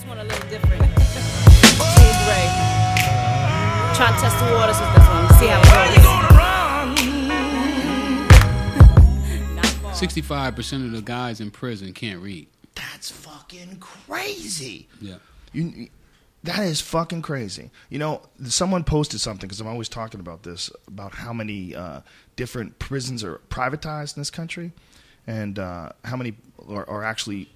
one a little different. JRE. Trying to test the waters with this one. See how it goes. 65% of the guys in prison can't read. That's fucking crazy. Yeah. That is fucking crazy. You know, someone posted something, because I'm always talking about this, about how many different prisons are privatized in this country, and how many are actually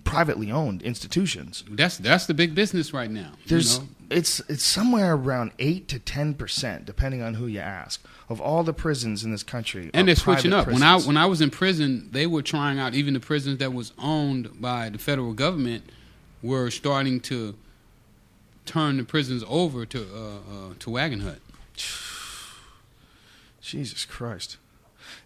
privately owned institutions. That's the big business right now. There's it's somewhere around 8 to 10%, depending on who you ask, of all the prisons in this country. And they're switching up. Prisons. When I was in prison, they were trying out even the prisons that was owned by the federal government were starting to turn the prisons over to Wagon Hut. Jesus Christ.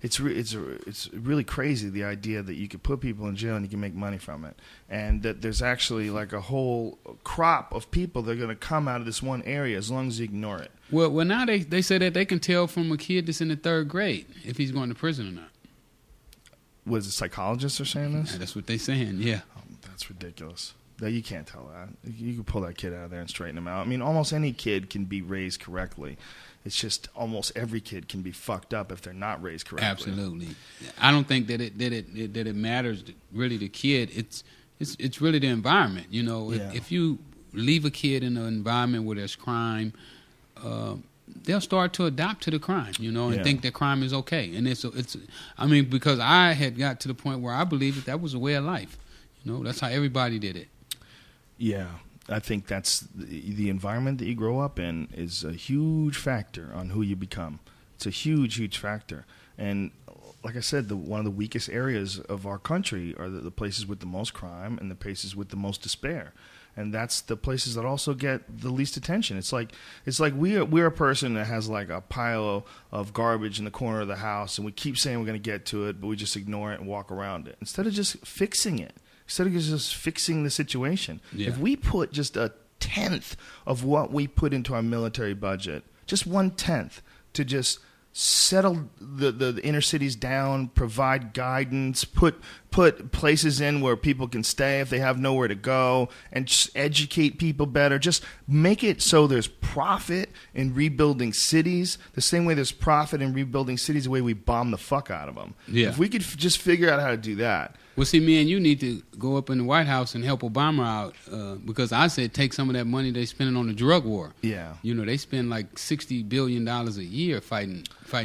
It's really crazy, the idea that you could put people in jail and you can make money from it, and that there's actually like a whole crop of people that are going to come out of this one area as long as you ignore it. Well, now they say that they can tell from a kid that's in the 3rd grade if he's going to prison or not. Was it psychologists are saying this? Yeah, that's what they're saying, yeah. Oh, that's ridiculous. You can't tell that. You can pull that kid out of there and straighten him out. I mean, almost any kid can be raised correctly. It's just almost every kid can be fucked up if they're not raised correctly. Absolutely. I don't think that it matters really the kid. It's really the environment. You know, Yeah. if you leave a kid in an environment where there's crime, they'll start to adapt to the crime. You know, and think that crime is okay. And it's. I mean, because I had got to the point where I believed that was a way of life. You know, that's how everybody did it. Yeah. I think that's the environment that you grow up in is a huge factor on who you become. It's a huge, huge factor. And like I said, one of the weakest areas of our country are the places with the most crime and the places with the most despair. And that's the places that also get the least attention. It's like we're a person that has like a pile of garbage in the corner of the house, and we keep saying we're going to get to it, but we just ignore it and walk around it instead of just fixing it. Instead of just fixing the situation. Yeah. If we put just 1/10 of what we put into our military budget, just 1/10, to just settle the inner cities down, provide guidance, put places in where people can stay if they have nowhere to go, and just educate people better. Just make it so there's profit in rebuilding cities, the same way there's profit in rebuilding cities, the way we bomb the fuck out of them. Yeah. If we could just figure out how to do that. Well, see, me and you need to go up in the White House and help Obama out because I said take some of that money they're spending on the drug war. Yeah. You know, they spend like $60 billion a year fighting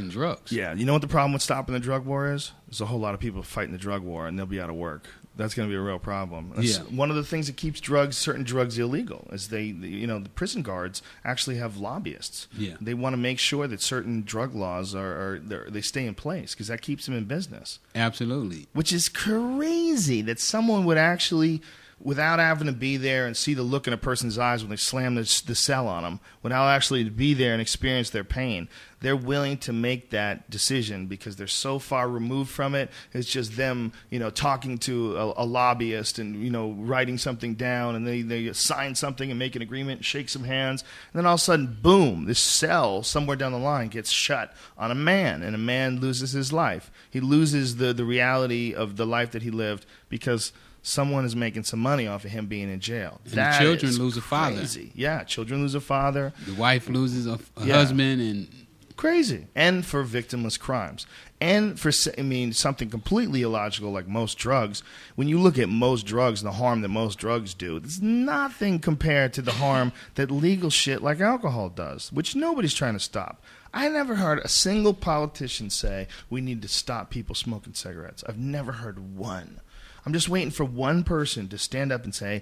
drugs. Yeah. You know what the problem with stopping the drug war is? There's a whole lot of people fighting the drug war, and they'll be out of work. That's going to be a real problem. That's one of the things that keeps certain drugs illegal is the prison guards actually have lobbyists. Yeah. They want to make sure that certain drug laws they stay in place because that keeps them in business. Absolutely. Which is crazy that someone would actually, without having to be there and see the look in a person's eyes when they slam the cell on them, without actually be there and experience their pain, they're willing to make that decision because they're so far removed from it. It's just them, talking to a lobbyist and, writing something down, and they sign something and make an agreement and shake some hands. And then all of a sudden, boom, this cell somewhere down the line gets shut on a man, and a man loses his life. He loses the reality of the life that he lived because someone is making some money off of him being in jail. And the children lose a father. Yeah, children lose a father. The wife loses a husband. And crazy. And for victimless crimes. And for, something completely illogical like most drugs. When you look at most drugs and the harm that most drugs do, there's nothing compared to the harm that legal shit like alcohol does, which nobody's trying to stop. I never heard a single politician say we need to stop people smoking cigarettes. I've never heard one. I'm just waiting for one person to stand up and say,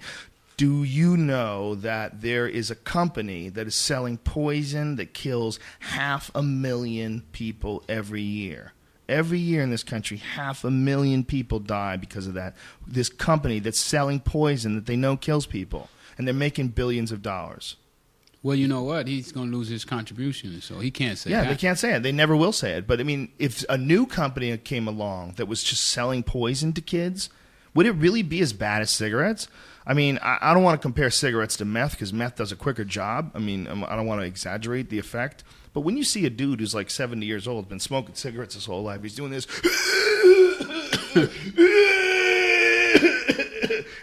do you know that there is a company that is selling poison that kills 500,000 people every year? Every year in this country, 500,000 people die because of that. This company that's selling poison that they know kills people, and they're making billions of dollars. Well, you know what? He's going to lose his contribution, so he can't say that. Yeah, they can't say it. They never will say it. But, if a new company came along that was just selling poison to kids, would it really be as bad as cigarettes? I don't want to compare cigarettes to meth because meth does a quicker job. I don't want to exaggerate the effect. But when you see a dude who's like 70 years old, been smoking cigarettes his whole life, he's doing this,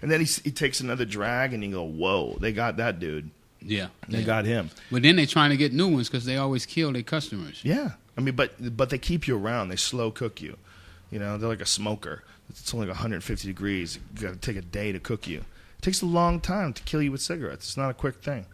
And then he takes another drag, and you go, whoa, they got that dude. Yeah, They got him. But then they're trying to get new ones because they always kill their customers. Yeah. I mean, but they keep you around. They slow cook you. You know, they're like a smoker. It's only like 150 degrees. You got to take a day to cook you. It takes a long time to kill you with cigarettes. It's not a quick thing.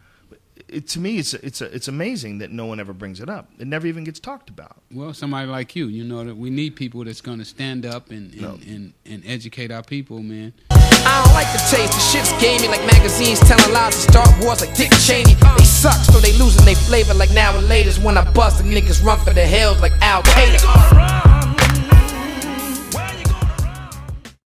To me, it's amazing that no one ever brings it up. It never even gets talked about. Well, somebody like you, you know, that we need people that's going to stand up and educate our people, man. I don't like the taste, the shit's gamey like magazines telling lies to start wars like Dick Cheney. They suck, so they losing they flavor like now and laters. When I bust, the niggas run for the hills like Al Qaeda.